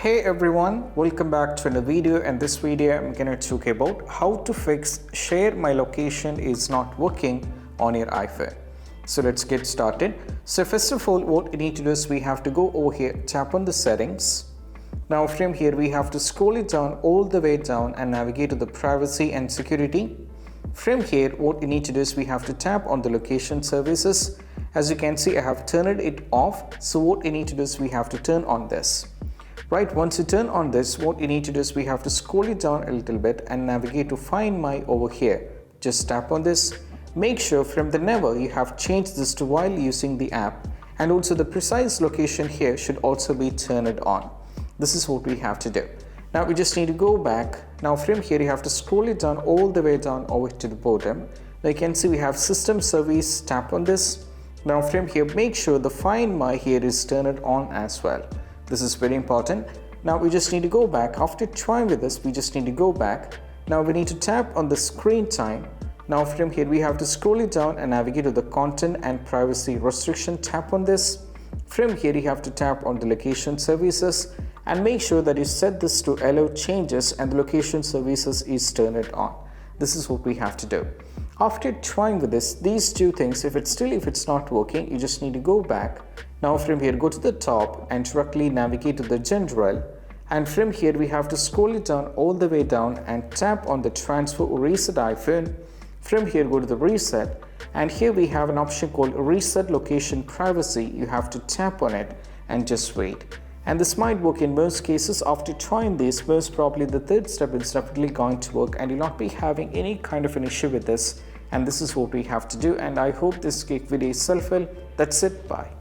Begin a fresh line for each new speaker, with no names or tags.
Hey everyone, welcome back to another video. In this video I'm going to talk about how to fix share my location is not working on your iPhone. So let's get started. So first of all, what we need to do is we have to go over here, tap on the settings. Now from here we have to scroll it down all the way down and navigate to the privacy and security. From here what we need to do is we have to tap on the location services. As you can see, I have turned it off. So what we need to do is we have to turn on this. Right, once you turn on this, what you need to do is we have to scroll it down a little bit and navigate to Find My over here. Just tap on this. Make sure from the never you have changed this to while using the app, and also the precise location here should also be turned on. This is what we have to do. Now we just need to go back. Now from here you have to scroll it down all the way down over to the bottom. Now you can see we have system service. Tap on this. Now from here make sure the Find My here is turned on as well. This is very important. Now we just need to go back. After trying with this, we just need to go back. Now we need to tap on the screen time. Now from here we have to scroll it down and navigate to the content and privacy restriction. Tap on this. From here you have to tap on the location services and make sure that you set this to allow changes and the location services is turned on. This is what we have to do. After trying with this, these two things, if it's not working, you just need to go back. Now from here go to the top and directly navigate to the general, and from here we have to scroll it down all the way down and tap on the transfer or reset iPhone. From here go to the reset, and here we have an option called reset location privacy. You have to tap on it and just wait. And this might work in most cases. After trying this, most probably the third step is definitely going to work and you'll not be having any kind of an issue with this. And this is what we have to do. And I hope this quick video is helpful. That's it. Bye.